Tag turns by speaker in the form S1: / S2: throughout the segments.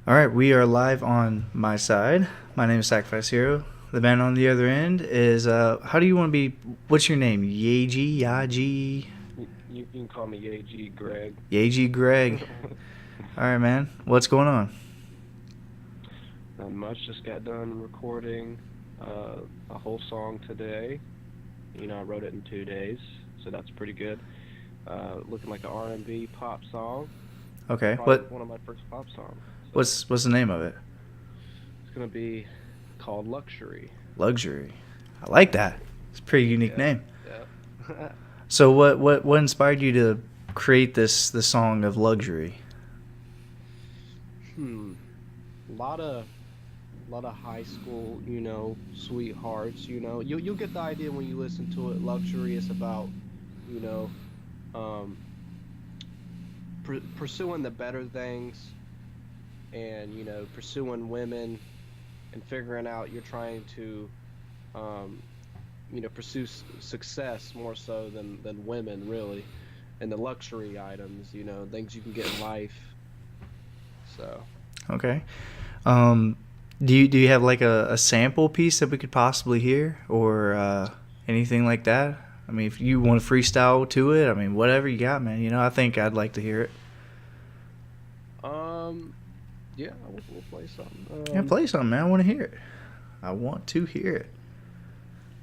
S1: All right, we are live on my side. My name is Sacrifice Hero. The man on the other end is how do you want to be? What's your name? Yai G, Yai G,
S2: You can call me Yai G, Greg.
S1: Yai G Greg. All right, man. What's going on?
S2: Not much. Just got done recording a whole song today. I wrote it in 2 days, so that's pretty good. Looking like an R&B pop song.
S1: Okay.
S2: Probably
S1: What
S2: one of my first pop songs. So
S1: what's the name of it?
S2: it's gonna be called Luxury.
S1: Luxury. I like that. It's a pretty unique
S2: Yeah,
S1: name.
S2: yeah.
S1: So what inspired you to create this song of luxury?
S2: hmm. Lot of high school, sweethearts. You'll get the idea when you listen to it. Luxury is about, you know, um pursuing the better things, and pursuing women, and figuring out you're trying to um pursue success more so than women, really, and the luxury items, things you can get in life. So
S1: Okay. Um, do you have like a sample piece that we could possibly hear or anything like that? I mean, if you want to freestyle to it, I mean, whatever you got, man. I think I'd like to hear it.
S2: um yeah, we'll play something.
S1: Yeah, play something, man. I want to hear it. I want to hear it.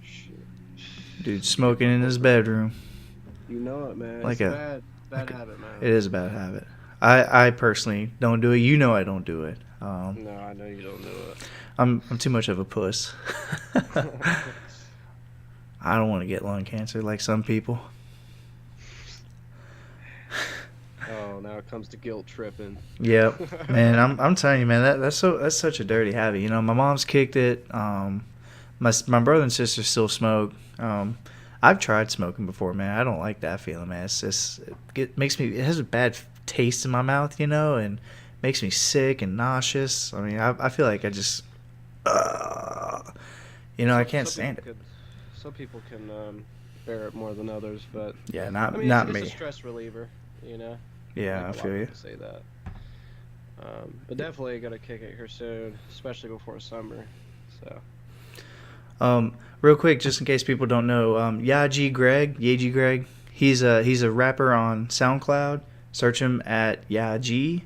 S2: Shit.
S1: Dude
S2: Skip
S1: smoking
S2: a
S1: in
S2: whole
S1: his
S2: bunch.
S1: bedroom
S2: You know it, man.
S1: like
S2: It's a
S1: a
S2: bad
S1: like a,
S2: habit, man.
S1: it is a bad habit. I personally don't do it. You know I don't do it.
S2: No, I know you don't do
S1: I'm too much of a puss.
S2: it.
S1: I don't want to get lung cancer like some people.
S2: Oh, now it comes to guilt tripping.
S1: Yep, man. I'm telling you, man. That's such a dirty habit. My mom's kicked it. My brother and sister still smoke. I've tried smoking before, man. I don't like that feeling, man. It's just makes me. It has a bad taste in my mouth, and makes me sick and nauseous. I mean, I feel like I just, uh, I
S2: Some
S1: can't
S2: some
S1: stand
S2: people
S1: it.
S2: could some people can bear it more than others, but
S1: Yeah,
S2: I
S1: not
S2: mean it's
S1: not
S2: it's a
S1: me.
S2: stress reliever, you know. I
S1: Yeah,
S2: think
S1: I
S2: a lot
S1: feel
S2: of
S1: you.
S2: people say that. But definitely gonna kick it here soon, especially before summer. So
S1: Um, Real quick, just in case people don't know, Yai G Greg, he's a rapper on SoundCloud. Search him at Yai G,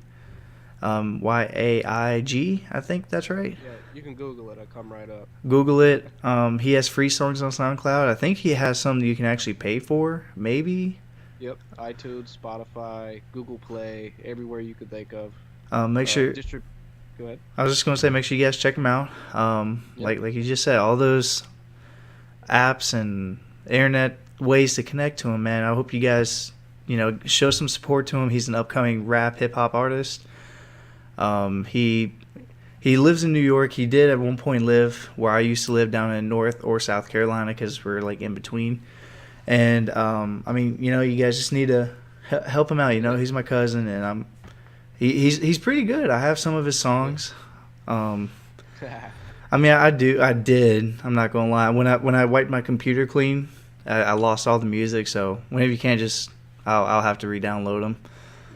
S1: Yaig. I think that's right.
S2: yeah, you can Google it. It'll come right up.
S1: Google it. He has free songs on SoundCloud. I think he has some that you can actually pay for. Maybe.
S2: Yep, iTunes, Spotify, Google Play, everywhere you could think of.
S1: Make sure.
S2: Distrib. Go ahead.
S1: I was just gonna say, make sure you guys check him out.
S2: Yep.
S1: Like you just said, all those apps and internet ways to connect to him, man. I hope you guys, show some support to him. He's an upcoming rap hip hop artist. He lives in New York. He did at one point live where I used to live down in North or South Carolina because we're like in between. And I mean, you guys just need to help him out.
S2: Yeah.
S1: He's my cousin, and he's pretty good. I have some of his songs. Um, I mean, I did. I'm not gonna lie. When I wiped my computer clean, I lost all the music. So whenever you can, just I'll have to re-download them.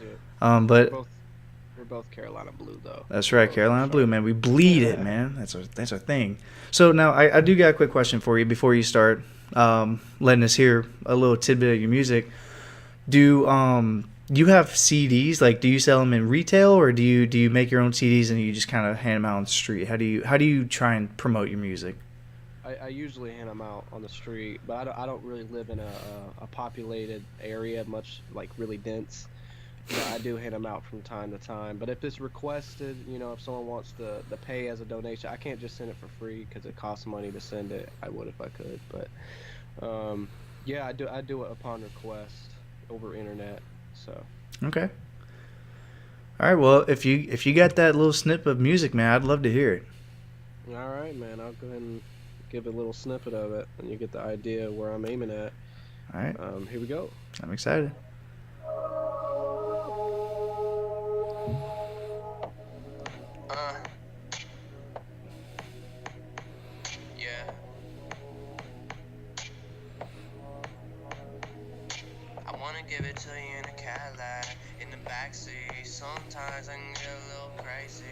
S2: Yeah. We're
S1: But
S2: both we're both Carolina blue though.
S1: that's
S2: We're
S1: right,
S2: both from
S1: Carolina Blue,
S2: Charlotte.
S1: man. We bleed it, man. That's our thing. So now I do got a quick question for you before you start letting us hear a little tidbit of your music. Do you have CDs? Like, do you sell them in retail, or do you make your own CDs and you just kind of hand them out on the street? How do you try and promote your music?
S2: I usually hand them out on the street, but I don't really live in a populated area, much like really dense. I do hand them out from time to time. But if it's requested, if someone wants to pay as a donation, I can't just send it for free because it costs money to send it. I would if I could, but um, yeah, I do it upon request over internet. So
S1: Okay. All right. Well, if you got that little snip of music, man, I'd love to hear it.
S2: all right, man, I'll go ahead and give a little snippet of it, and you get the idea where I'm aiming at.
S1: All right.
S2: Here we go.
S1: I'm excited.
S2: Uh, yeah. I wanna give it to you in a Cadillac. In the back
S3: backseat. Sometimes I can get a little crazy.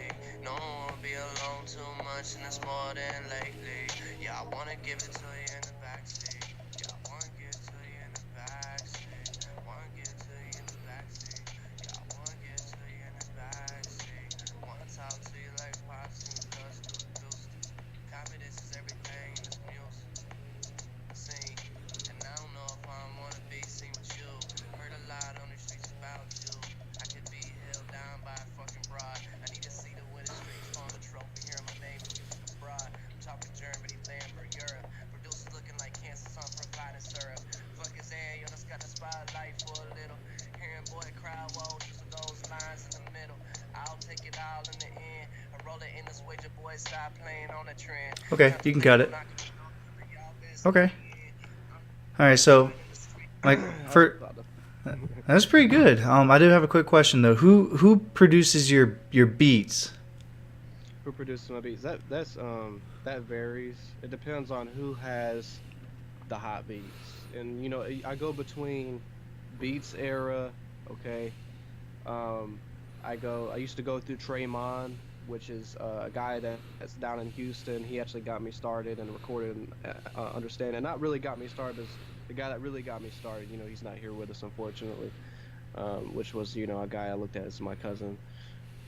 S3: No one will be alone too much, and it's more than lately. Yeah, I wanna give it to you in the backseat. Yeah, I wanna give it to you in the backseat. Wanna give it to you in the backseat. Yeah, I wanna give it to you in the backseat. Wanna talk to you like pops and dust. Confidence is everything in this music. Sing, and I don't know if I wanna be seen with you. Heard a lot on the streets about you. I could be held down by a fucking broad. I need to see the winning streaks on the trophy. Hear my name and music abroad. I'm talking Germany, Lambert, Europe. Producers looking like cancer, some providing syrup. Fuck his air, yo, that's got the spotlight for a little. Hearing boy crowd, whoa, just with those lines in the middle. I'll take it all in the end. I roll it in this way, your boy stop playing on the trend.
S1: Okay, you can cut it. Okay. All right, so like for that's pretty good. I do have a quick question though. Who produces your beats?
S2: Who produces my beats? That varies. It depends on who has the hot beats. And you know, I go between beats era, okay. I used to go through Traymon, which is a guy that's down in Houston. He actually got me started and recorded and understand, and not really got me started, as the guy that really got me started. You know, he's not here with us, unfortunately. Which was, you know, a guy I looked at as my cousin.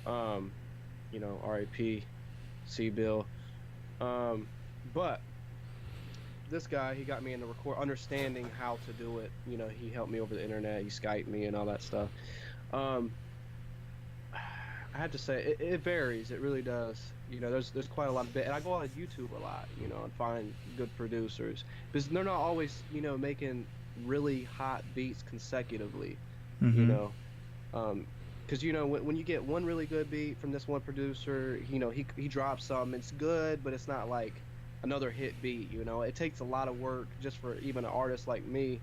S2: You know, R.I.P. C. Bill. But this guy, he got me into understanding how to do it. You know, he helped me over the internet. He Skyped me and all that stuff. I have to say, it varies. It really does. You know, there's quite a lot of and I go on YouTube a lot, you know, and find good producers because they're not always, you know, making really hot beats consecutively.
S1: Mm-hmm.
S2: You know, because you know when you get one really good beat from this one producer, you know, he drops something. It's good, but it's not like another hit beat. You know, it takes a lot of work just for even an artist like me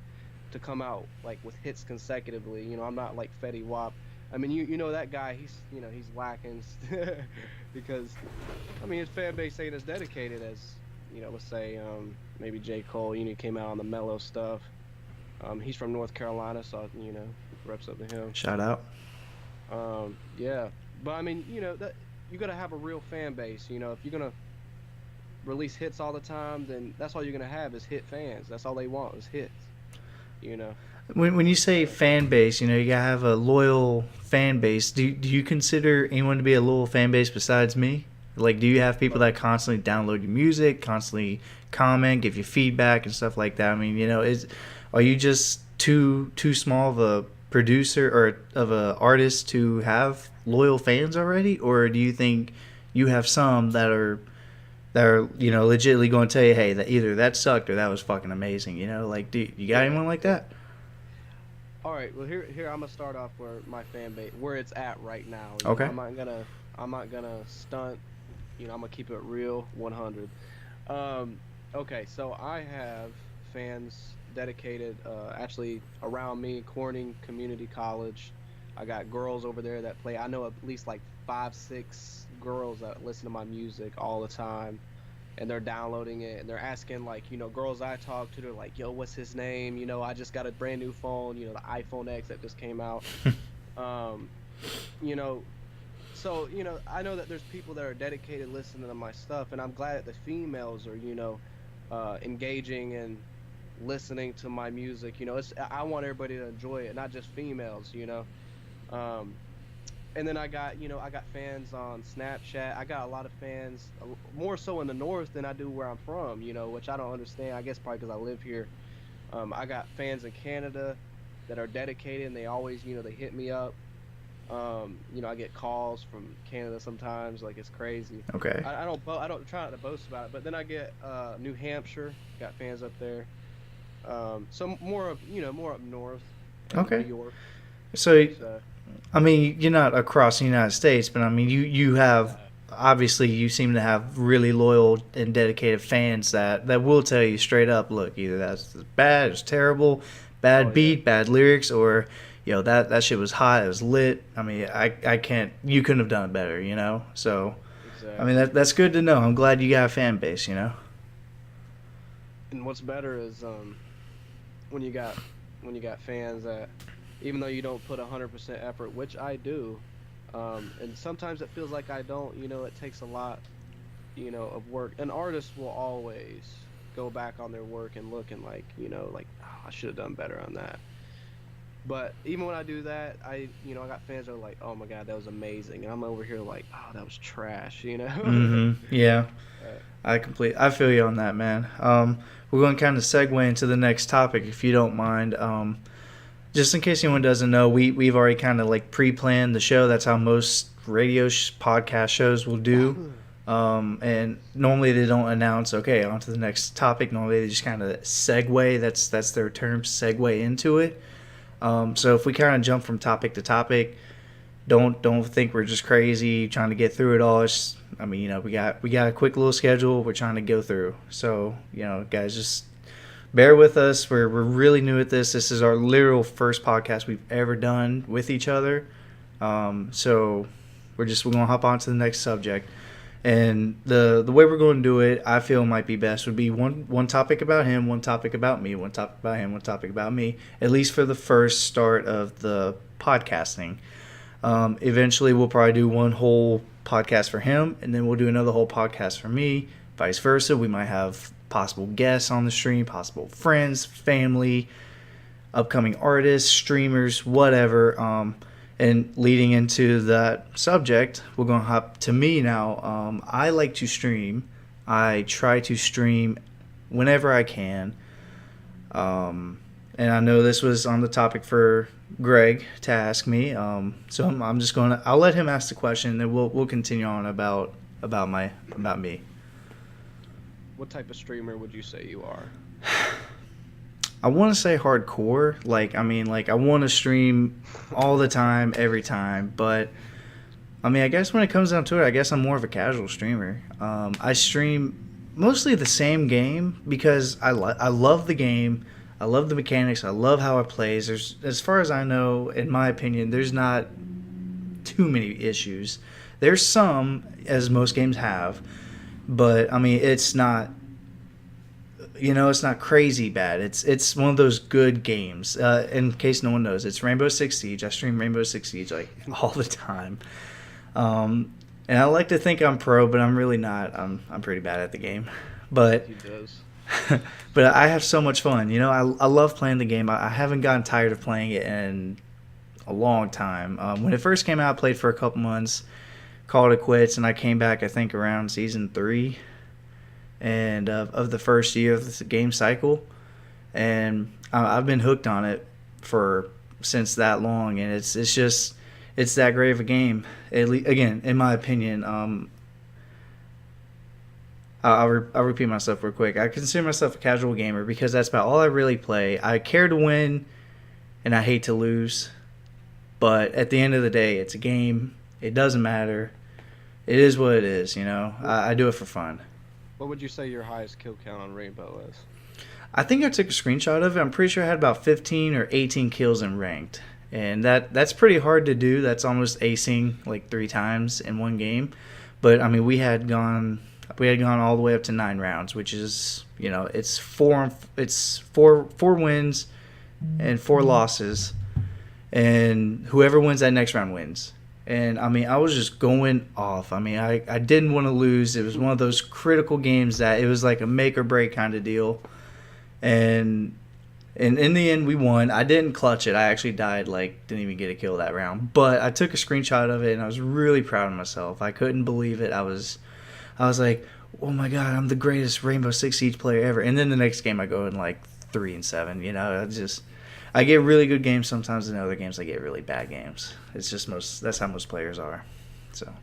S2: to come out like with hits consecutively. You know, I'm not like Fetty Wap. I mean, you know that guy, he's, you know, he's lacking because, I mean, his fan base ain't as dedicated as, you know, let's say maybe J. Cole. You know, he came out on the mellow stuff. He's from North Carolina, so, you know, reps up to him.
S1: Shout out.
S2: Yeah, but I mean, you know, that you gotta have a real fan base. You know, if you're gonna release hits all the time, then that's all you're gonna have is hit fans. That's all they want is hits. You know.
S1: When you say fan base, you know, you gotta have a loyal fan base. Do you consider anyone to be a loyal fan base besides me? Like, do you have people that constantly download your music, constantly comment, give you feedback and stuff like that? I mean, you know, are you just too small of a producer or of a artist to have loyal fans already, or do you think you have some that are you know legitimately going to tell you, hey, that either that sucked or that was fucking amazing? You know, like, do you got anyone like that?
S2: All right, well here I'm gonna start off where my fan base, where it's at right now.
S1: Okay.
S2: I'm not gonna stunt. You know, I'm gonna keep it real, 100. Okay, so I have fans dedicated, actually around me, Corning Community College. I got girls over there that play. I know at least like 5-6 girls that listen to my music all the time. And they're downloading it and they're asking, like, you know, girls I talk to, they're like, yo, what's his name? You know, I just got a brand new phone, you know, the iPhone X that just came out. You know, so, you know, I know that there's people that are dedicated listening to my stuff, and I'm glad that the females are, you know, engaging and listening to my music. You know, I want everybody to enjoy it, not just females, you know. And then I got fans on Snapchat. I got a lot of fans, more so in the north than I do where I'm from, you know, which I don't understand. I guess probably because I live here. I got fans in Canada that are dedicated, and they always, you know, they hit me up. You know, I get calls from Canada sometimes, like it's crazy.
S1: Okay.
S2: I don't try not to boast about it, but then I get New Hampshire, got fans up there. So more up north.
S1: Okay.
S2: New York.
S1: So I mean, you're not across the United States, but I mean, you have, obviously, you seem to have really loyal and dedicated fans that will tell you straight up, look, either that's bad, it's terrible, bad beat, bad lyrics, or, you know, that shit was hot, it was lit. I mean, you couldn't have done it better, you know? So, exactly. I mean, that's good to know. I'm glad you got a fan base, you know?
S2: And what's better is when you got fans that, even though you don't put 100% effort, which I do. And sometimes it feels like I don't. It takes a lot, of work. An artist will always go back on their work and look and like, like, oh, I should have done better on that. But even when I do that, I got fans that are like, "Oh my God, that was amazing," and I'm over here like, "Oh, that was trash."
S1: Yeah,
S2: Uh,
S1: I feel you on that, man. We're going to kind of segue into the next topic, if you don't mind. Just in case anyone doesn't know, we've already kind of like pre-planned the show. That's how most podcast shows will do. And normally they don't announce, okay, on to the next topic. Normally they just kind of segue. That's their term, segue into it. So if we kind of jump from topic to topic, don't think we're just crazy trying to get through it all. It's, I mean, we got a quick little schedule we're trying to go through. So guys, just bear with us. We're really new at this. This is our literal first podcast we've ever done with each other. So we're gonna hop on to the next subject. And the way we're going to do it, I feel might be best would be one topic about him, one topic about me, one topic about him, one topic about me, at least for the first start of the podcasting. Eventually, we'll probably do one whole podcast for him, and then we'll do another whole podcast for me, vice versa. We might have possible guests on the stream, possible friends, family, upcoming artists, streamers, whatever. And leading into that subject, we're going to hop to me now. I like to stream. I try to stream whenever I can. And I know this was on the topic for Greg to ask me. So I'm just going to, I'll let him ask the question, and then we'll continue on about me.
S2: what type of streamer would you say you are?
S1: I want to say hardcore. I want to stream all the time, every time. But, I guess when it comes down to it, I guess I'm more of a casual streamer. I stream mostly the same game because I love the game. I love the mechanics. I love how it plays. As far as I know, in my opinion, there's not too many issues. There's some, as most games have. But, it's not... it's not crazy bad. It's one of those good games. In case no one knows, it's Rainbow Six Siege. I stream Rainbow Six Siege all the time. And I like to think I'm pro, but I'm really not. I'm pretty bad at the game. But
S2: He does.
S1: but I have so much fun. I love playing the game. I haven't gotten tired of playing it in a long time. When it first came out, I played for a couple months, called it quits, and I came back I think around season 3. And of the first year of the game cycle, and I've been hooked on it since that long, and it's that great of a game. Again, in my opinion, I'll repeat myself real quick. I consider myself a casual gamer because that's about all I really play. I care to win, and I hate to lose, but at the end of the day, it's a game. It doesn't matter. It is what it is. I do it for fun.
S2: What would you say your highest kill count on Rainbow is?
S1: I think I took a screenshot of it. I'm pretty sure I had about 15 or 18 kills in ranked. And that's pretty hard to do. That's almost acing like 3 times in one game. But we had gone all the way up to 9 rounds, which is, it's four wins and 4 losses. And whoever wins that next round wins. And, I was just going off. I didn't want to lose. It was one of those critical games that it was like a make or break kind of deal. And in the end, we won. I didn't clutch it. I actually died, didn't even get a kill that round. But I took a screenshot of it, and I was really proud of myself. I couldn't believe it. I was like, oh, my God, I'm the greatest Rainbow Six Siege player ever. And then the next game, I go in, 3-7. I get really good games sometimes, and in other games I get really bad games. It's just that's how most players are. So.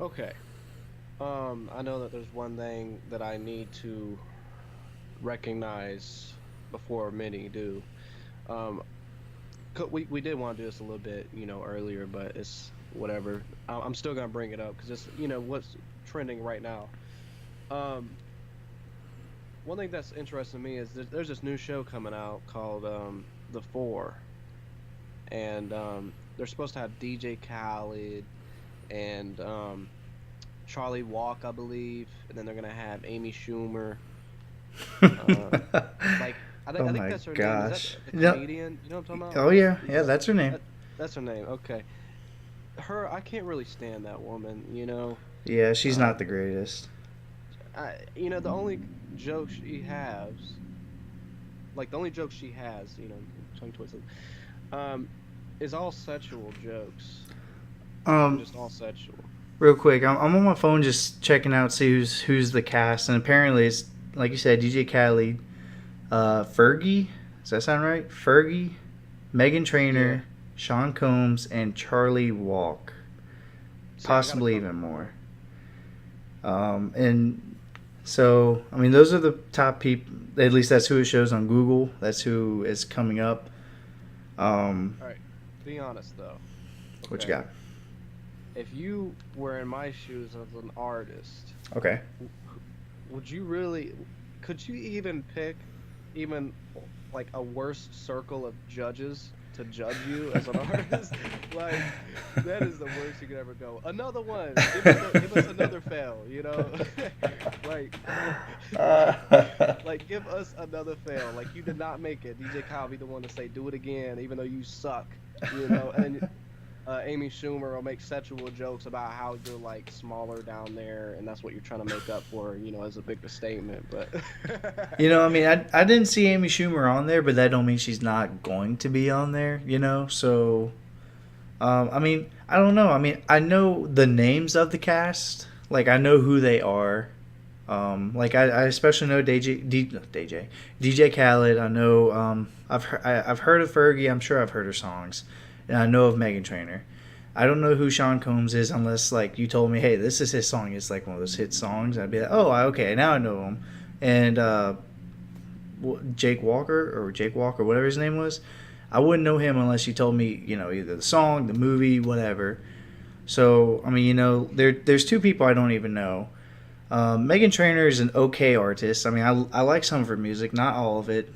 S2: Okay. I know that there's one thing that I need to recognize before many do. We did want to do this a little bit, earlier, but it's whatever. I'm still gonna bring it up because it's, what's trending right now. One thing that's interesting to me is there's this new show coming out called The Four, and they're supposed to have DJ Khaled and Charlie Walk, I believe, and then they're gonna have Amy Schumer.
S1: Oh
S2: I think
S1: my
S2: that's her name. Is that
S1: gosh.
S2: the
S1: No.
S2: comedian? You know what I'm talking
S1: Oh
S2: about?
S1: yeah, yeah, that's her name.
S2: That, that's her name. Okay. Her, I can't really stand that woman.
S1: Yeah, she's not
S2: Um,
S1: the greatest.
S2: the only joke she has, like the only joke she has, tongue twisted, um, is all sexual jokes,
S1: Um,
S2: just all sexual.
S1: Real quick, I'm on my phone just checking out see who's the cast, and apparently it's like you said, DJ Khaled, Fergie. Does that sound right? Fergie, Megan
S2: Yeah.
S1: Trainor, Sean Combs, and Charlie Walk.
S2: See, I got a
S1: Possibly even
S2: couple
S1: more.
S2: more.
S1: And so, I mean, those are the top people. At least that's who it shows on Google. That's who is coming up.
S2: All right. Be honest though.
S1: What you
S2: Okay.
S1: got?
S2: If you were in my shoes as an artist,
S1: Okay.
S2: would you really? Could you even pick even like a worse circle of judges to judge you as an artist? Like that is the worst you could ever go. Another one. Give us another fail. Like like give us another fail. Like you did not make it. DJ Kyle be the one to say do it again, even though you suck. And Amy Schumer will make sexual jokes about how you're like smaller down there, and that's what you're trying to make up for, as a big statement. But
S1: I mean, I didn't see Amy Schumer on there, but that don't mean she's not going to be on there. So I mean, I don't know. I mean, I know the names of the cast. Like, I know who they are. Like, I especially know DJ Khaled. I know. I've heard of Fergie. I'm sure I've heard her songs, and I know of Megan Trainor. I don't know who Sean Combs is unless like you told me, hey, this is his song. It's like one of those hit songs. I'd be like, oh, okay, now I know him. And Jake Walker, whatever his name was. I wouldn't know him unless you told me, either the song, the movie, whatever. So, I mean, there's two people I don't even know. Megan Trainor is an okay artist. I mean, I like some of her music, not all of it.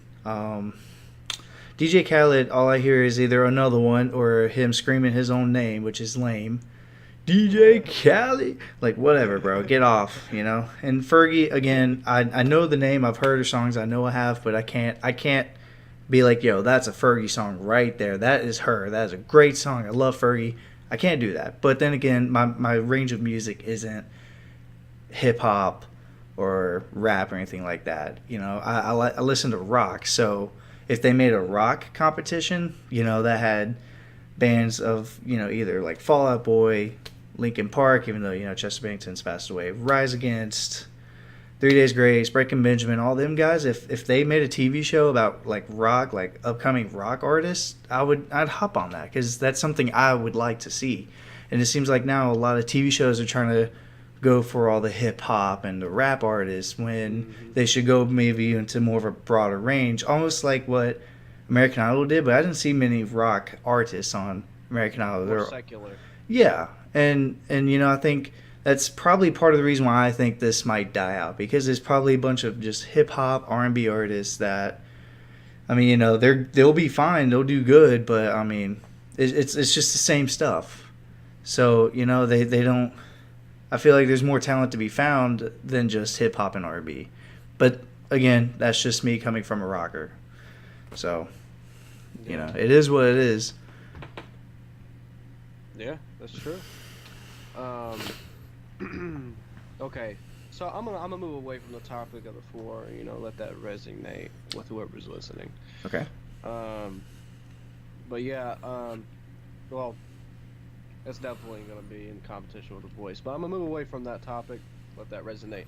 S1: DJ Khaled, all I hear is either another one or him screaming his own name, which is lame. DJ Khaled, like whatever, bro, get off, And Fergie, again, I know the name, I've heard her songs, I know I have, but I can't be like, yo, that's a Fergie song right there. That is her. That is a great song. I love Fergie. I can't do that. But then again, my range of music isn't hip hop or rap or anything like that. I listen to rock. So if they made a rock competition, that had bands of, either like Fall Out Boy, Linkin Park, even though, Chester Bennington's passed away, Rise Against, 3 Days Grace, Breaking Benjamin, all them guys, if they made a TV show about like rock, like upcoming rock artists, I'd hop on that because that's something I would like to see. And it seems like now a lot of TV shows are trying to go for all the hip hop and the rap artists when they should go maybe into more of a broader range, almost like what American Idol did. But I didn't see many rock artists on American Idol.
S2: more secular.
S1: Yeah, and I think that's probably part of the reason why I think this might die out because there's probably a bunch of just hip hop R&B artists that, I mean, they'll be fine, they'll do good, but I mean, it's just the same stuff. So they don't. I feel like there's more talent to be found than just hip hop and R&B. But again, that's just me coming from a rocker. So, it is what it is.
S2: Yeah, that's true. Okay, so I'm gonna move away from the topic of the four. Let that resonate with whoever's listening.
S1: Okay.
S2: But yeah, well, it's definitely gonna be in competition with The Voice. But I'm gonna move away from that topic. Let that resonate.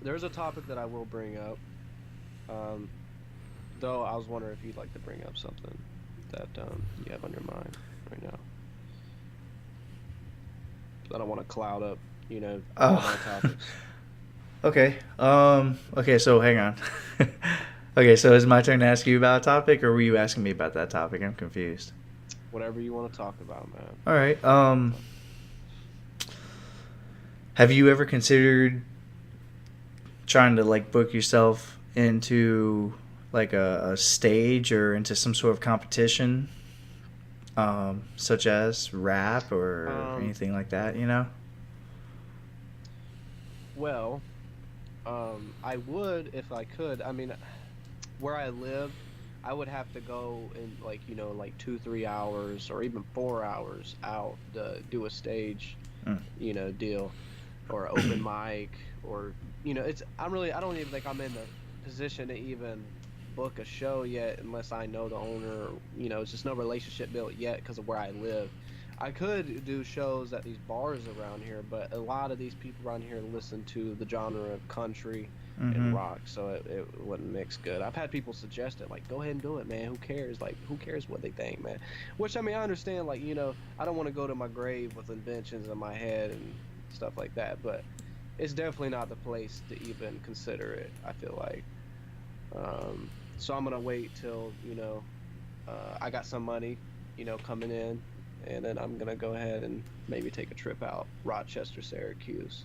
S2: There's a topic that I will bring up. Though I was wondering if you'd like to bring up something that you have on your mind right now. I don't want to cloud up, all my topics.
S1: Okay. Okay, so hang on. Okay, so is it my turn to ask you about a topic, or were you asking me about that topic? I'm confused.
S2: Whatever you want to talk about, man.
S1: All right. Have you ever considered trying to like book yourself into like a stage or into some sort of competition, such as rap or anything like that?
S2: Well, I would if I could. I mean, where I live, I would have to go in like, like 2, 3 hours or even 4 hours out to do a stage,
S1: Mm.
S2: Deal, or open mic, or I don't even think I'm in the position to even book a show yet unless I know the owner. It's just no relationship built yet because of where I live. I could do shows at these bars around here, but a lot of these people around here listen to the genre of country and
S1: Mm-hmm.
S2: rock, so it wouldn't mix good. I've had people suggest it, like, go ahead and do it, man. Who cares? Like, who cares what they think, man? Which, I mean, I understand, like, I don't want to go to my grave with inventions in my head and stuff like that, but it's definitely not the place to even consider it, I feel like. So I'm gonna wait till, I got some money, coming in, and then I'm gonna go ahead and maybe take a trip out Rochester, Syracuse,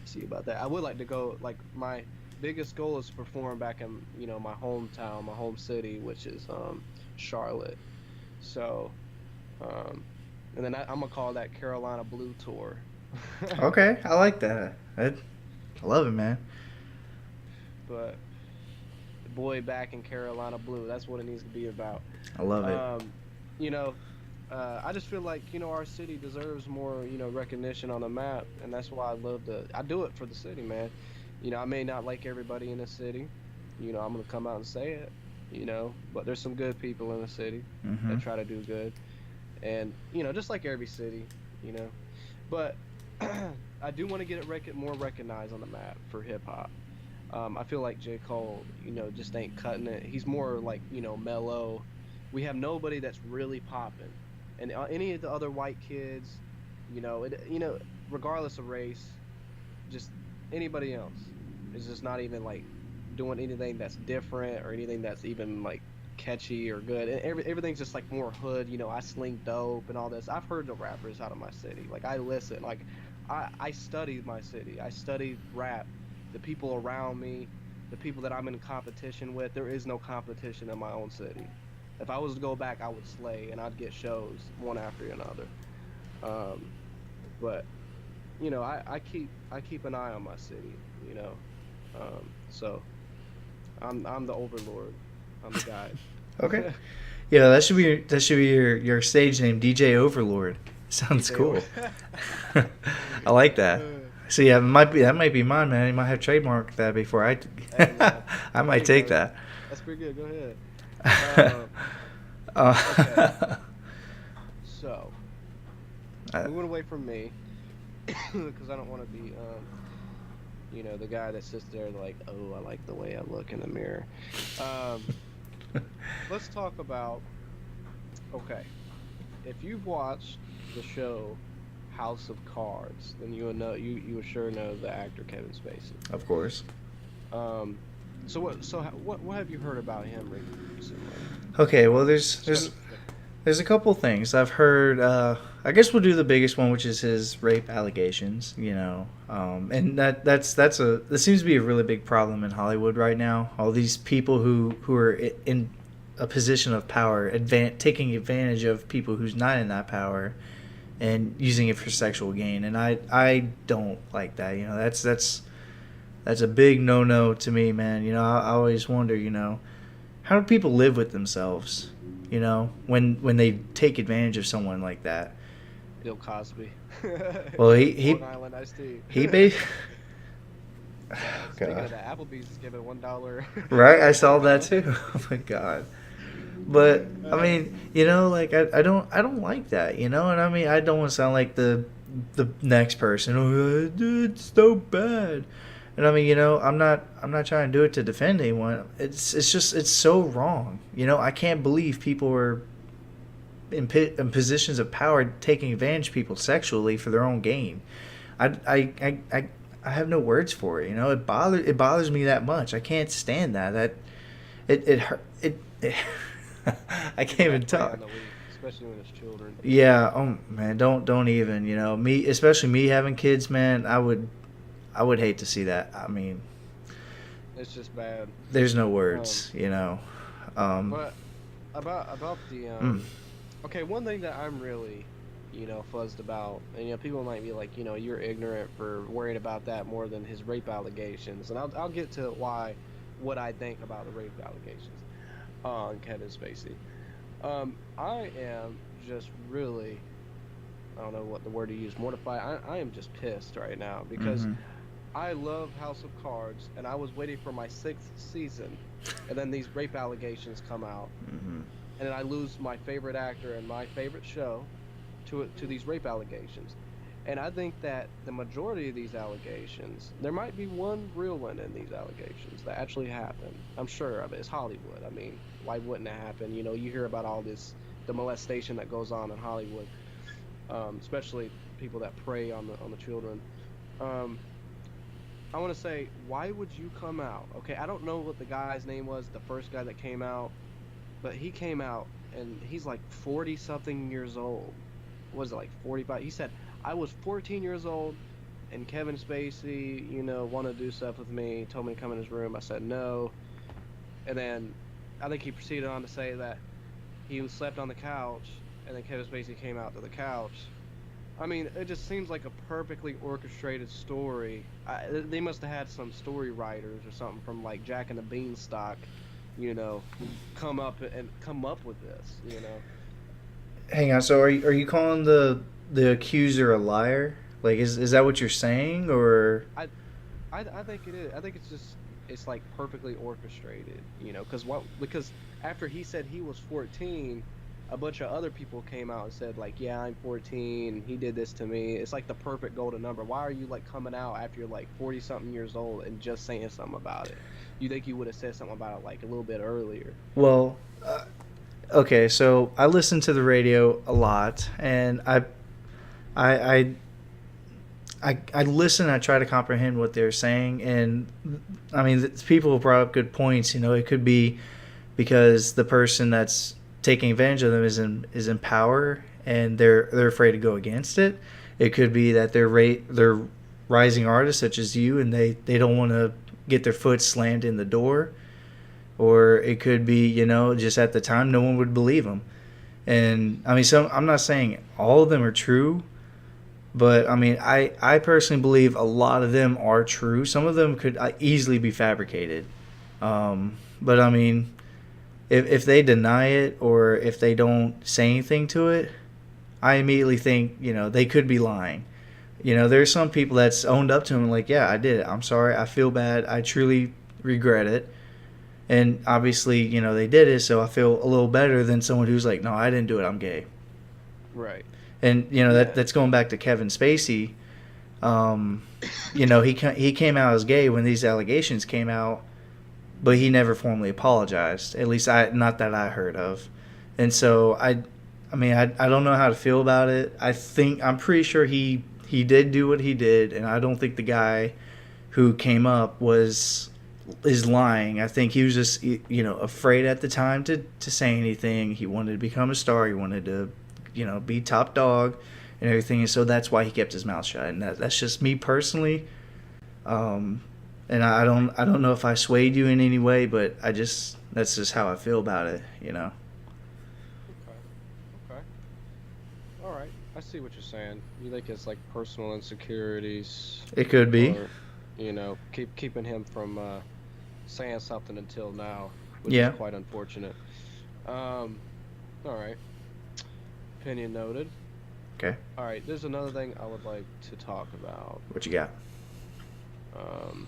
S2: see about that. I would like to go. Like, my biggest goal is to perform back in, my hometown, my home city, which is Charlotte. So, um, and then I'm gonna call that Carolina Blue Tour.
S1: Okay, I like that. I love it, man.
S2: But boy, back in Carolina Blue, that's what it needs to be about.
S1: I love it.
S2: Um, you know, I just feel like, our city deserves more, recognition on the map, and that's why I do it for the city, man. I may not like everybody in the city. I'm gonna come out and say it. But there's some good people in the city
S1: Mm-hmm.
S2: that try to do good, and just like every city, you know. But I do want to get it more recognized on the map for hip hop. I feel like J. Cole, just ain't cutting it. He's more like, mellow. We have nobody that's really popping. And any of the other white kids, regardless of race, just anybody else is just not even like doing anything that's different or anything that's even like catchy or good. And everything's just like more hood. I sling dope and all this. I've heard the rappers out of my city. Like, I listen. Like, I studied my city. I studied rap. The people around me, the people that I'm in competition with. There is no competition in my own city. If I was to go back, I would slay and I'd get shows one after another. Um, but I keep an eye on my city. So I'm the overlord. I'm the guy.
S1: Okay. Yeah, that should be your stage name, DJ Overlord. Sounds cool. I like that. So yeah, that might be mine, man. You might have trademarked that before
S2: Hey, man.
S1: I
S2: There
S1: might
S2: you
S1: take
S2: go.
S1: that.
S2: That's pretty good. Go ahead. Um, okay.
S1: uh,
S2: So
S1: uh,
S2: moving away from me, because I don't want to be, the guy that sits there like, oh, I like the way I look in the mirror. Um, let's talk about. Okay, if you've watched the show House of Cards, then you will know you will sure know the actor Kevin Spacey.
S1: of course.
S2: Um, what have you heard about him recently?
S1: Okay, well, there's
S2: Especially,
S1: there's a couple things I've heard. I guess we'll do the biggest one, which is his rape allegations. And that seems to be a really big problem in Hollywood right now. All these people who are in a position of power, taking advantage of people who's not in that power, and using it for sexual gain. And I don't like that. That's a big no to me, man. I always wonder, how do people live with themselves? When they take advantage of someone like that.
S2: Bill Cosby.
S1: Well, he
S2: Long Island iced tea.
S1: he ba-
S2: Speaking
S1: God.
S2: of that, Applebee's is giving $1.
S1: Right, I saw that too. Oh my God. But I mean, like I don't like that, and I mean, I don't want to sound like the next person. Oh, it's so bad. And I mean, I'm not trying to do it to defend anyone. It's just it's so wrong. I can't believe people are in positions of power taking advantage of people sexually for their own gain. I have no words for it. It bothers me that much. I can't stand that. It I can't even talk.
S2: Especially when it's children.
S1: Yeah, oh man, don't even, me, especially me having kids, man, I would hate to see that. I mean,
S2: It's just bad.
S1: there's no words. Um
S2: But about the
S1: mm,
S2: okay, one thing that I'm really fuzzed about. And people might be like, you're ignorant for worrying about that more than his rape allegations. And I'll get to what I think about the rape allegations on Kevin Spacey. I am just really, I don't know what the word to use, mortified. I am just pissed right now because
S1: Mm-hmm.
S2: I love House of Cards, and I was waiting for my sixth season, and then these rape allegations come out,
S1: Mm-hmm.
S2: and then I lose my favorite actor and my favorite show to these rape allegations. And I think that the majority of these allegations, there might be one real one in these allegations that actually happened. I'm sure of it. It's Hollywood. I mean, why wouldn't it happen? You hear about all this, the molestation that goes on in Hollywood, especially people that prey on the children. Um, I want to say, why would you come out? Okay, I don't know what the guy's name was, the first guy that came out, but he came out and he's like 40 something years old. What is it, like 45? He said, I was 14 years old and Kevin Spacey, wanted to do stuff with me, told me to come in his room. I said no. And then I think he proceeded on to say that he slept on the couch and then Kevin Spacey came out to the couch. I mean, it just seems like a perfectly orchestrated story. They must have had some story writers or something from like Jack and the Beanstalk, you know, come up with this.
S1: Hang on. So are you calling the accuser a liar? Like, is that what you're saying, or?
S2: I think it is. I think it's like perfectly orchestrated, because after he said he was 14, a bunch of other people came out and said like, yeah, I'm 14 and he did this to me. It's like the perfect golden number. Why are you like coming out after you're like 40 something years old and just saying something about it? You think you would have said something about it like a little bit earlier?
S1: Well, okay. So I listen to the radio a lot, and I I listen. I try to comprehend what they're saying, and I mean, people brought up good points. It could be because the person that's taking advantage of them is in power, and they're afraid to go against it. It could be that they're rising artists such as you, and they don't want to get their foot slammed in the door. Or it could be, just at the time no one would believe them. And I mean, I'm not saying all of them are true, but I mean, I personally believe a lot of them are true. Some of them could easily be fabricated. But I mean, if they deny it or if they don't say anything to it, I immediately think, they could be lying. There's some people that's owned up to them like, yeah, I did it. I'm sorry. I feel bad. I truly regret it. And obviously, they did it, so I feel a little better than someone who's like, no, I didn't do it. I'm gay.
S2: Right.
S1: And that's going back to Kevin Spacey. He came out as gay when these allegations came out, but he never formally apologized. At least not that I heard of. And so I don't know how to feel about it. I'm pretty sure he did do what he did, and I don't think the guy who came up is lying. I think he was just afraid at the time to say anything. He wanted to become a star. He wanted to be top dog and everything, and so that's why he kept his mouth shut. And that's just me personally. And I don't know if I swayed you in any way, but that's just how I feel about it.
S2: Okay. All right. I see what you're saying. You think it's like personal insecurities,
S1: It could be.
S2: or keeping him from saying something until now, which
S1: Yeah.
S2: is quite unfortunate. All right. Opinion noted.
S1: Okay.
S2: All right. There's another thing I would like to talk about.
S1: What you got?
S2: Um,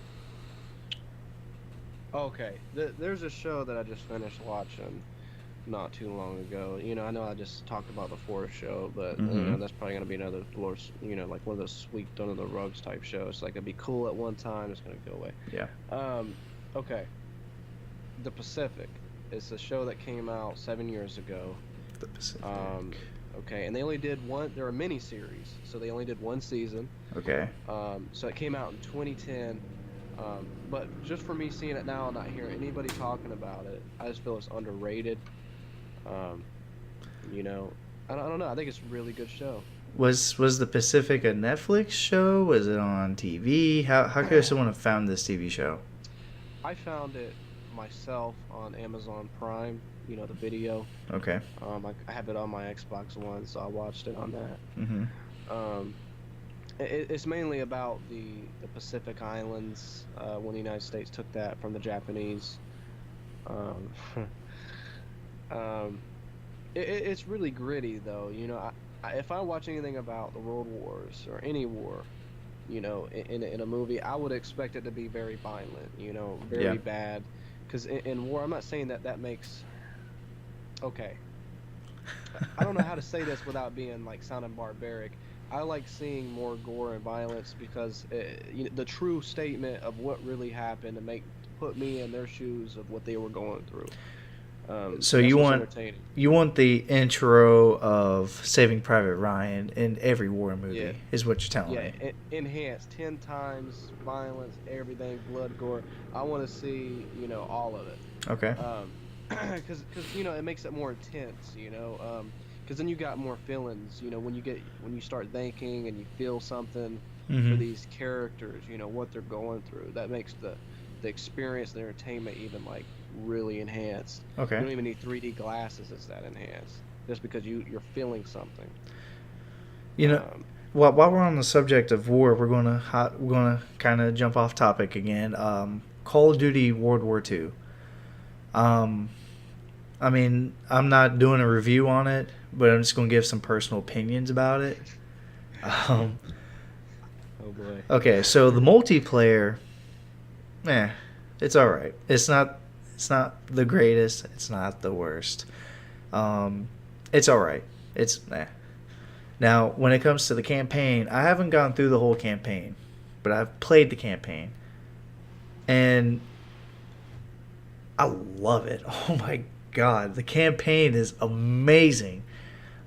S2: okay. There's a show that I just finished watching not too long ago. I know I just talked about the Forest show, but
S1: Mhm.
S2: that's probably gonna be another like one of those swept under the rugs type shows. Like it'd be cool at one time, it's gonna go away.
S1: Yeah.
S2: Okay. The Pacific. It's a show that came out 7 years ago.
S1: The Pacific.
S2: Okay, and they only did one. They're a mini series, so they only did one season.
S1: Okay.
S2: So it came out in 2010. But just for me seeing it now and not hearing anybody talking about it, I just feel it's underrated. Um, I don't know. I think it's a really good show.
S1: Was the Pacific a Netflix show? Was it on TV? How could someone have found this TV show?
S2: I found it myself on Amazon Prime. You know, the video.
S1: Okay.
S2: I have it on my Xbox One, so I watched it on that.
S1: Mm-hmm.
S2: Um, it's mainly about the Pacific Islands when the United States took that from the Japanese. Um, um, it's really gritty, though. You know, if I watch anything about the World Wars or any war, you know, in a movie, I would expect it to be very violent. You know,
S1: Yeah.
S2: very bad. Because in war, I'm not saying that makes okay. I don't know how to say this without being like sounding barbaric. I like seeing more gore and violence because the true statement of what really happened to make put me in their shoes of what they were going through.
S1: So
S2: That's
S1: you
S2: what's
S1: want
S2: entertaining.
S1: the intro of Saving Private Ryan in every war movie,
S2: Yeah,
S1: is what you're telling
S2: yeah,
S1: me.
S2: enhanced 10 times violence, everything, blood, gore. I want to see all of it.
S1: Okay.
S2: Because you know it makes it more intense. Because then you got more feelings. You know, when you start thinking and you feel something for
S1: Mm-hmm.
S2: these characters. You know what they're going through. That makes the experience, the entertainment, even like really enhanced. You
S1: Okay.
S2: don't even need 3D glasses. It's that enhanced. Just because you're feeling something.
S1: You know,
S2: Um,
S1: while we're on the subject of war, we're gonna kind of jump off topic again. Call of Duty World War II. Um, I mean, I'm not doing a review on it, but I'm just gonna give some personal opinions about it. Um,
S2: oh boy.
S1: okay, so the multiplayer, it's all right. It's not the greatest. It's not the worst. Um, it's all right. It's Now, when it comes to the campaign, I haven't gone through the whole campaign, but I've played the campaign, and I love it. Oh my god, the campaign is amazing.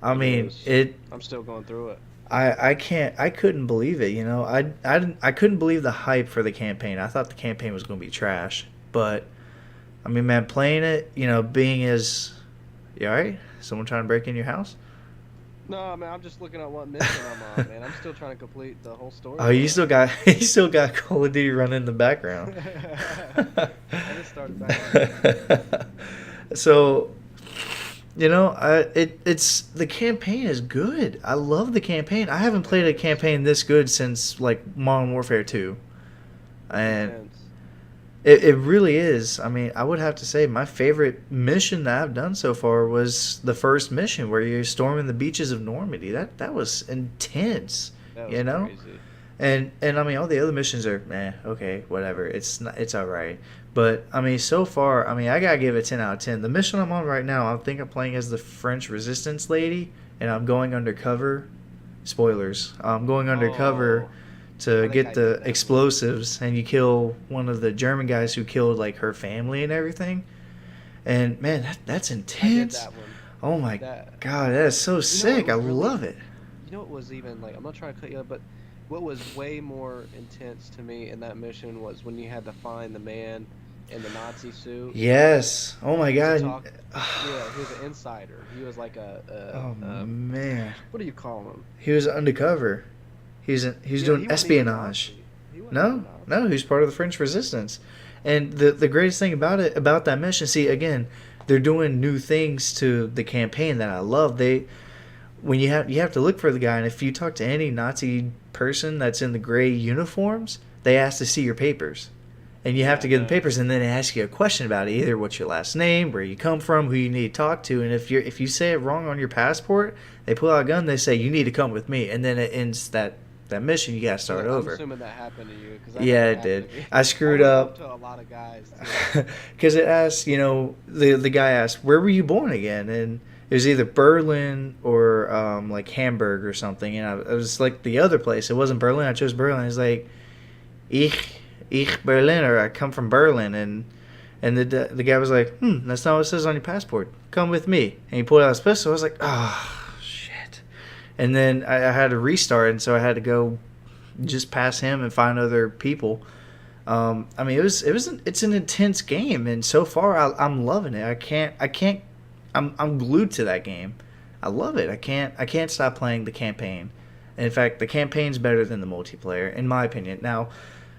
S1: I
S2: It
S1: mean,
S2: is.
S1: it.
S2: I'm still going through it.
S1: I couldn't believe it. You know, I couldn't believe the hype for the campaign. I thought the campaign was going to be trash, but I mean, man, playing it, you know, being as, you all right? Someone trying to break in your house?
S2: No, man, I'm just looking at what mission I'm on, man. I'm still trying to complete the whole
S1: Oh, you
S2: storyline.
S1: still got you still got Call of Duty running in the background.
S2: I just started back.
S1: So, you know, it's the campaign is good. I love the campaign. I haven't played a campaign this good since like Modern Warfare 2.
S2: It's
S1: And
S2: intense.
S1: it really is. I mean, I would have to say my favorite mission that I've done so far was the first mission where you're storming the beaches of Normandy. That was intense,
S2: That was
S1: you know?
S2: crazy.
S1: And I mean all the other missions are okay, whatever. It's not, it's all right. But I mean so far, I mean I got to give it 10 out of 10. The mission I'm on right now, I think I'm playing as the French resistance lady and I'm going undercover. Spoilers. I'm going undercover
S2: Oh,
S1: to
S2: I think
S1: get
S2: I
S1: the
S2: did that one.
S1: explosives and you kill one of the German guys who killed like her family and everything. And man, that's
S2: I did
S1: intense.
S2: that one.
S1: Oh my
S2: That
S1: god, that is so
S2: you know what
S1: sick. I
S2: was really
S1: love it.
S2: you know what was even like I'm not trying to cut you off, but what was way more intense to me in that mission was when you had to find the man in the Nazi suit
S1: Yes. Oh my
S2: to
S1: god.
S2: talk. Yeah, he was an insider. He was like
S1: Oh
S2: a
S1: man.
S2: what do you call him?
S1: He was undercover. He was
S2: Yeah,
S1: doing
S2: he wasn't even a
S1: espionage.
S2: Nazi. He wasn't even a
S1: No, no,
S2: Nazi.
S1: he was part of the French Resistance. And the greatest thing about it about that mission, see again, they're doing new things to the campaign that I love. When you have to look for the guy, and if you talk to any Nazi person that's in the gray uniforms, they ask to see your papers. And you have to
S2: Yeah,
S1: give them papers, and then they ask you a question about it, either what's your last name, where you come from, who you need to talk to, and if you say it wrong on your passport, they pull out a gun, they say you need to come with me, and then it ends that mission. You gotta start
S2: I'm
S1: over.
S2: assuming that happened to you because that
S1: Yeah,
S2: never
S1: it
S2: happened
S1: did.
S2: to me.
S1: I
S2: I
S1: screwed
S2: run up
S1: up
S2: to a lot of guys too.
S1: because it asked, you know, the guy asked, "Where were you born again?" And it was either Berlin or like Hamburg or something. And I was like the other place. It wasn't Berlin. I chose Berlin. It's like ich Berlin, or I come from Berlin. And the guy was like, that's not what it says on your passport. Come with me. And he pulled out his pistol. I was like, oh shit. And then I had to restart, and so I had to go just past him and find other people. I mean, it's an intense game, and so far I'm loving it. I'm glued to that game. I love it. I can't stop playing the campaign. In fact, the campaign's better than the multiplayer, in my opinion. Now,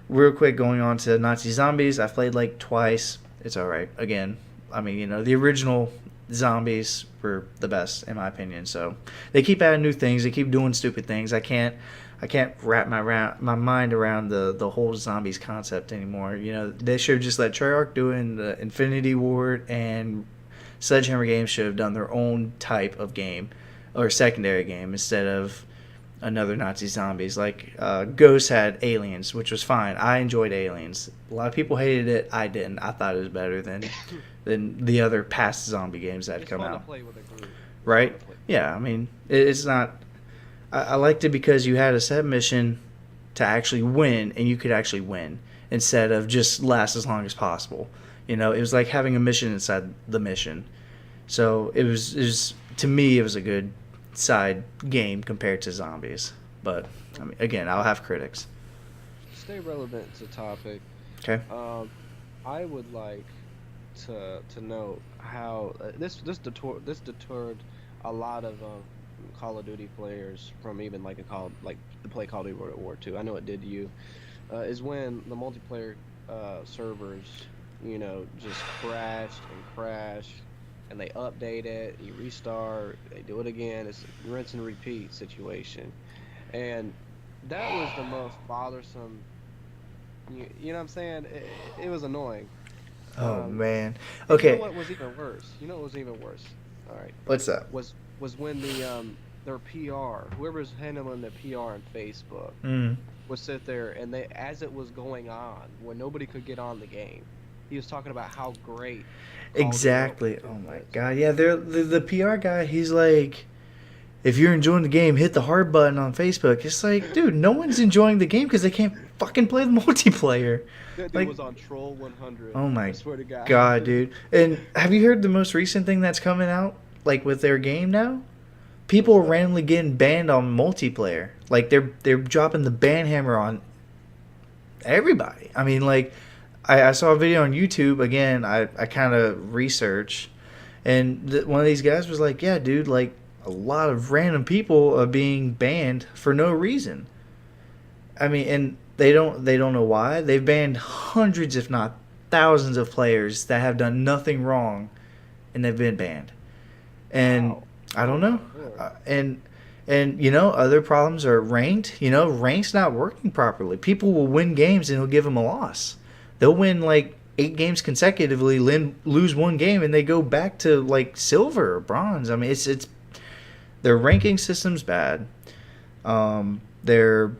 S1: real quick, going on to Nazi Zombies, I've played like twice. It's all right. Again, I mean, the original zombies were the best in my opinion. So they keep adding new things. They keep doing stupid things. I can't wrap my mind around the whole zombies concept anymore. They should have just let Treyarch do it in the Infinity Ward, and Sledgehammer Games should have done their own type of game or secondary game instead of another Nazi zombies. Like Ghost had Aliens, which was fine. I enjoyed Aliens. A lot of people hated it. I didn't. I thought it was better than the other past zombie games that had come
S2: fun
S1: out.
S2: to play with a group. It's
S1: Right?
S2: fun to play.
S1: Yeah. I mean, it's not. I liked it because you had a set mission to actually win, and you could actually win instead of just last as long as possible. It was like having a mission inside the mission. So it was to me, it was a good side game compared to zombies. But I mean, again, I'll have critics.
S2: Stay relevant to topic.
S1: Okay.
S2: I would like to know how this deterred a lot of Call of Duty players from even like to play Call of Duty World War II. I know it did to you. Is when the multiplayer servers, just crash, and they update it, you restart, they do it again. It's a rinse and repeat situation, and that was the most bothersome. You know what I'm saying? It was annoying.
S1: Oh man.
S2: And
S1: Okay.
S2: You know what was even worse? All right.
S1: What's that?
S2: Was when their PR, whoever's handling the PR on Facebook,
S1: Mm.
S2: would sit there and they, as it was going on, when nobody could get on the game, he was talking about how great. Call of Duty
S1: Exactly.
S2: World War
S1: Oh
S2: II
S1: my
S2: was.
S1: god. Yeah, the PR guy. He's like, if you're enjoying the game, hit the hard button on Facebook. It's like, dude, no one's enjoying the game because they can't fucking play the multiplayer.
S2: That dude
S1: Like,
S2: was on Troll 100.
S1: oh my
S2: I swear to God.
S1: God, dude. And have you heard the most recent thing that's coming out, like with their game now? People are randomly getting banned on multiplayer. Like they're dropping the ban hammer on everybody. I mean, like I saw a video on YouTube again. I kind of researched, and one of these guys was like, "Yeah, dude, like a lot of random people are being banned for no reason." I mean, and they don't know why. They've banned hundreds, if not thousands, of players that have done nothing wrong, and they've been banned. And
S2: Wow.
S1: I don't know.
S2: Lord.
S1: And other problems are ranked. Ranked's not working properly. People will win games and it'll give them a loss. They'll win like 8 games consecutively, lose one game, and they go back to like silver or bronze. I mean, it's their ranking system's bad. They're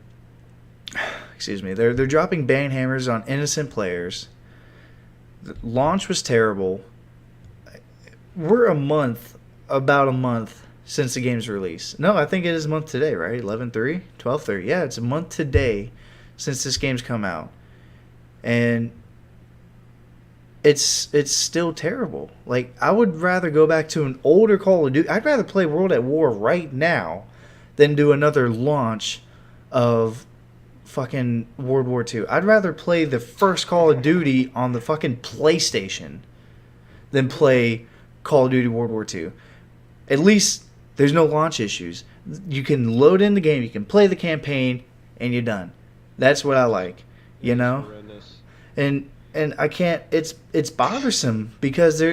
S1: dropping ban hammers on innocent players. The launch was terrible. We're about a month since the game's release. No, I think it is a month today, right? 11/3, 12/3. Yeah, it's a month today since this game's come out, and it's still terrible. Like, I would rather go back to an older Call of Duty. I'd rather play World at War right now than do another launch of fucking World War II. I'd rather play the first Call of Duty on the fucking PlayStation than play Call of Duty World War II. At least there's no launch issues. You can load in the game, you can play the campaign, and you're done. That's what I like,
S2: It was horrendous.
S1: And I can't. It's bothersome because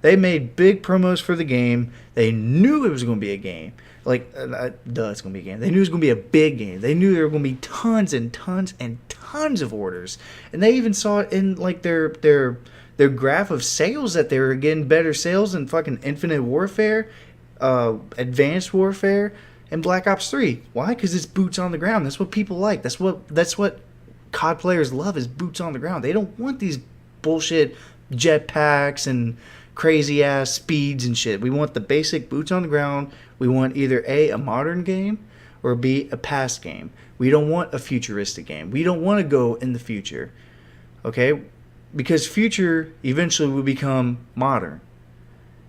S1: they made big promos for the game. They knew it was going to be a game. Like, it's going to be a game. They knew it was going to be a big game. They knew there were going to be tons and tons and tons of orders, and they even saw it in like their graph of sales that they were getting better sales in fucking Infinite Warfare, Advanced Warfare, and Black Ops 3. Why? Because it's boots on the ground. That's what people like. That's what COD players love, is boots on the ground. They don't want these bullshit jetpacks and crazy ass speeds and shit. We want the basic boots on the ground. We want either a modern game or B, a past game. We don't want a futuristic game. We don't want to go in the future. Okay? Because future eventually will become modern.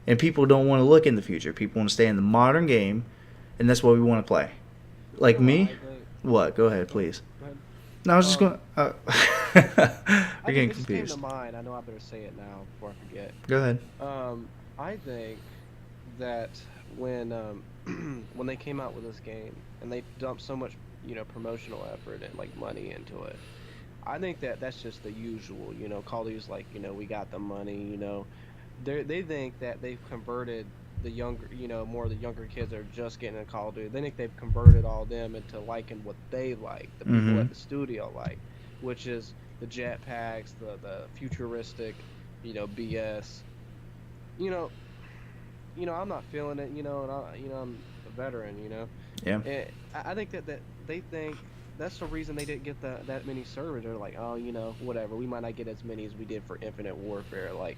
S1: And people don't want to look in the future. People want to stay in the modern game, and that's what we want to play. Like
S2: You know
S1: me?
S2: what I think?
S1: What? Go ahead, please.
S2: Go ahead.
S1: No, I was just going.
S2: I
S1: We're getting
S2: think this came
S1: confused.
S2: to mind. I know I better say it now before I forget.
S1: Go ahead.
S2: I think that when when they came out with this game and they dumped so much promotional effort and like money into it, I think that that's just the usual. Call of Duty's like, we got the money. They think that they've converted the younger, more of the younger kids that are just getting into Call of Duty. They think they've converted all them into liking what they like, the people
S1: Mm-hmm.
S2: at the studio like, which is the jetpacks, the futuristic, BS. You know, I'm not feeling it. And I'm a veteran.
S1: Yeah.
S2: And I think that they think that's the reason they didn't get that many servers. They're like, oh, whatever. We might not get as many as we did for Infinite Warfare. Like,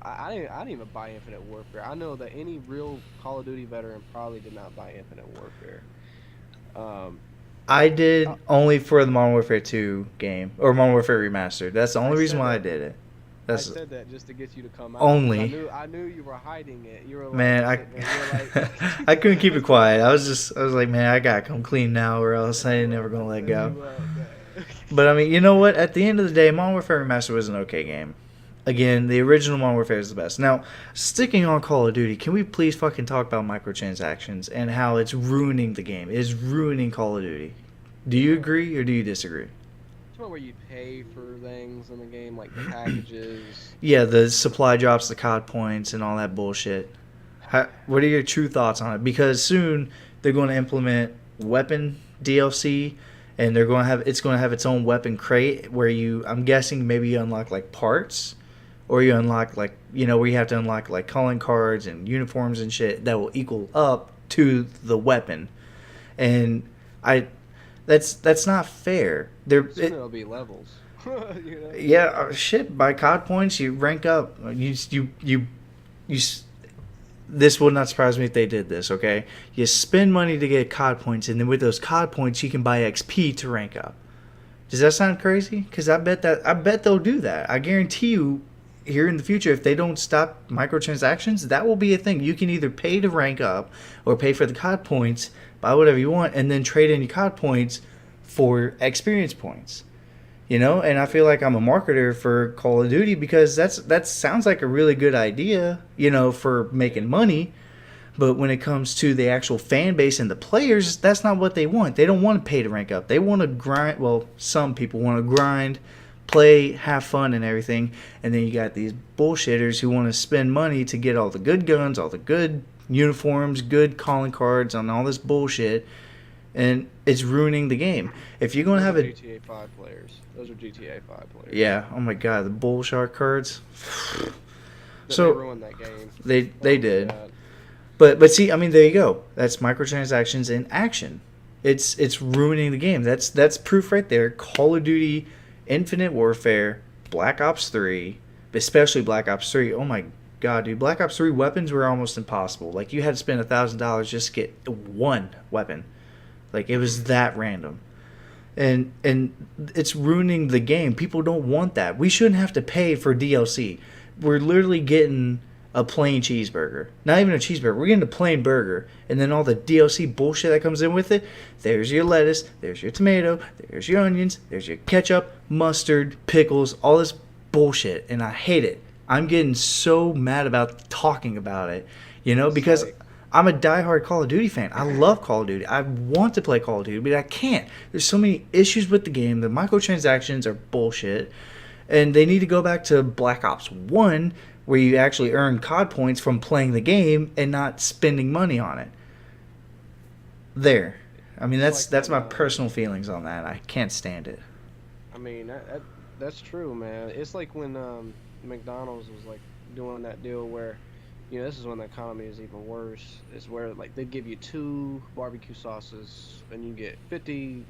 S2: I didn't even buy Infinite Warfare. I know that any real Call of Duty veteran probably did not buy Infinite Warfare.
S1: I did
S2: I,
S1: only for the Modern Warfare 2 game or Modern Warfare Remastered. That's the
S2: I
S1: only reason
S2: said
S1: why I
S2: that.
S1: did it.
S2: I
S1: That's
S2: said that just to get you to come out because I
S1: only.
S2: knew I knew you were hiding it. You were like
S1: Man,
S2: sitting there. You were like,
S1: I couldn't keep it quiet. I was like, man, I gotta come clean now, or else I ain't never gonna let
S2: set
S1: go.
S2: you up, man.
S1: But I mean, you know what? At the end of the day, Modern Warfare Remastered was an okay game. Again, the original Modern Warfare is the best. Now, sticking on Call of Duty, can we please fucking talk about microtransactions and how it's ruining the game? It's ruining Call of Duty. Do you agree or do you disagree?
S2: It's where you pay for things in the game, like the packages.
S1: Yeah, the supply drops, the COD points, and all that bullshit. What are your true thoughts on it? Because soon they're going to implement weapon DLC, and it's going to have its own weapon crate where I'm guessing maybe you unlock like parts, or you unlock like where you have to unlock like calling cards and uniforms and shit that will equal up to the weapon, and that's not fair.
S2: Soon it'll be levels.
S1: Yeah, shit. By COD points, you rank up. This would not surprise me if they did this. Okay, you spend money to get COD points, and then with those COD points, you can buy XP to rank up. Does that sound crazy? Because I bet they'll do that. I guarantee you, here in the future, if they don't stop microtransactions, that will be a thing. You can either pay to rank up or pay for the COD points, buy whatever you want, and then trade in your COD points for experience points. And I feel like I'm a marketer for Call of Duty because that sounds like a really good idea, for making money. But when it comes to the actual fan base and the players, that's not what they want. They don't want to pay to rank up. They want to grind. Well, some people want to grind, play, have fun and everything. And then you got these bullshitters who want to spend money to get all the good guns, all the good uniforms, good calling cards, and all this bullshit. And it's ruining the game. If you're going to have a
S2: GTA 5 players. Those are GTA 5 players.
S1: Yeah, oh my god, the bull shark cards.
S2: They ruined that game.
S1: They did.
S2: God.
S1: But see, I mean, there you go. That's microtransactions in action. It's ruining the game. That's proof right there. Call of Duty, Infinite Warfare, Black Ops 3, especially Black Ops 3. Oh my god, dude, Black Ops 3 weapons were almost impossible. Like you had to spend $1,000 just to get one weapon. Like it was that random. And it's ruining the game. People don't want that. We shouldn't have to pay for DLC. We're literally getting a plain cheeseburger. Not even a cheeseburger. We're getting a plain burger. And then all the DLC bullshit that comes in with it. There's your lettuce. There's your tomato. There's your onions. There's your ketchup, mustard, pickles. All this bullshit. And I hate it. I'm getting so mad about talking about it. Because I'm a diehard Call of Duty fan. I love Call of Duty. I want to play Call of Duty, but I can't. There's so many issues with the game. The microtransactions are bullshit. And they need to go back to Black Ops 1, where you actually earn COD points from playing the game and not spending money on it. There. I mean, that's my personal feelings on that. I can't stand it.
S2: I mean, that's true, man. It's like when McDonald's was like doing that deal where, this is when the economy is even worse. Is where like they give you 2 barbecue sauces and you get 50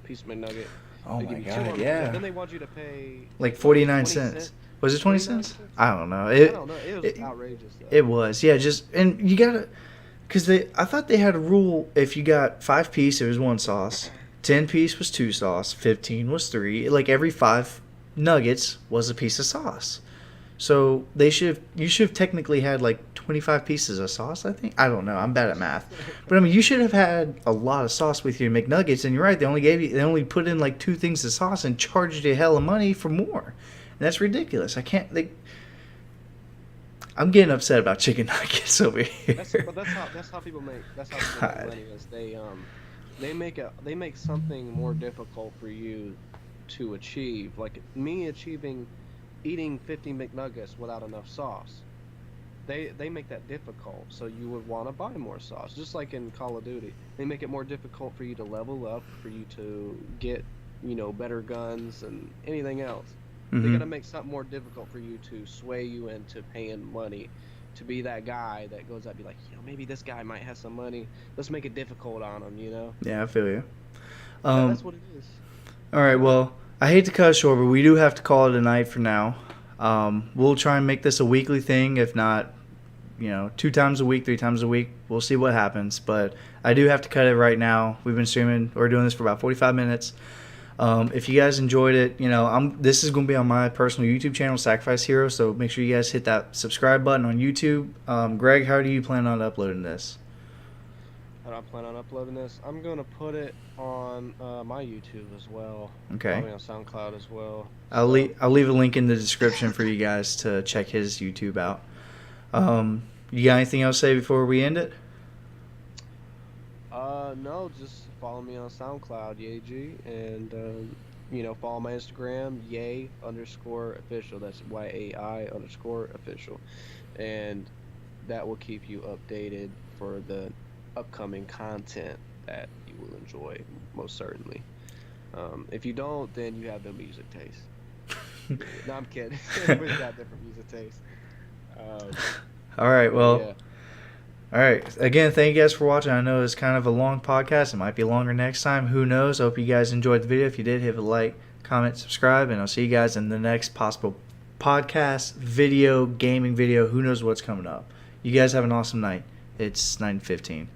S2: piece McNugget.
S1: Oh
S2: They
S1: my
S2: give you two
S1: god,
S2: on it.
S1: yeah.
S2: Then they want you to pay
S1: Like 49
S2: 20
S1: cents. Was it 20
S2: 29
S1: cents?
S2: cents?
S1: I don't know.
S2: I don't know. It was outrageous. Though.
S1: It was, yeah. And you gotta, because I thought they had a rule. If you got 5 piece, it was 1 sauce. 10 piece was 2 sauce. 15 was 3. Like every 5 nuggets was a piece of sauce. So you should have technically had like 25 pieces of sauce. I think. I don't know. I'm bad at math, but I mean, you should have had a lot of sauce with your McNuggets. And you're right. They only put in like 2 things of sauce and charged you hella money for more. And that's ridiculous. I'm getting upset about chicken nuggets over here.
S2: That's how people make money. Is they make something more difficult for you to achieve. Like me achieving eating 50 McNuggets without enough sauce. They make that difficult, so you would want to buy more sauce. Just like in Call of Duty, they make it more difficult for you to level up, for you to get, better guns and anything else. They gotta make something more difficult for you to sway you into paying money, to be that guy that goes out and be like, maybe this guy might have some money. Let's make it difficult on him.
S1: Yeah, I feel you.
S2: That's what it is.
S1: All right, well, I hate to cut it short, but we do have to call it a night for now. We'll try and make this a weekly thing, if not, 2 times a week, 3 times a week. We'll see what happens, but I do have to cut it right now. We've been streaming or doing this for about 45 minutes. If you guys enjoyed it, this is going to be on my personal YouTube channel, Sacrifice Hero, so make sure you guys hit that subscribe button on YouTube. Greg, how do you plan on uploading this?
S2: How do I plan on uploading this? I'm going to put it on my YouTube as well.
S1: Okay.
S2: Probably on SoundCloud as well.
S1: I'll leave a link in the description for you guys to check his YouTube out. You got anything else to say before we end it?
S2: No, just follow me on SoundCloud, Yai G, and follow my Instagram, Yai_official. That's YAI_official, and that will keep you updated for the upcoming content that you will enjoy, most certainly. If you don't, then you have no music taste. No, I'm kidding. Everybody's got different music taste.
S1: All right, well.
S2: Yeah.
S1: All right. Again, thank you guys for watching. I know it's kind of a long podcast. It might be longer next time. Who knows? I hope you guys enjoyed the video. If you did, hit a like, comment, subscribe, and I'll see you guys in the next possible podcast, video, gaming video. Who knows what's coming up. You guys have an awesome night. It's 9:15.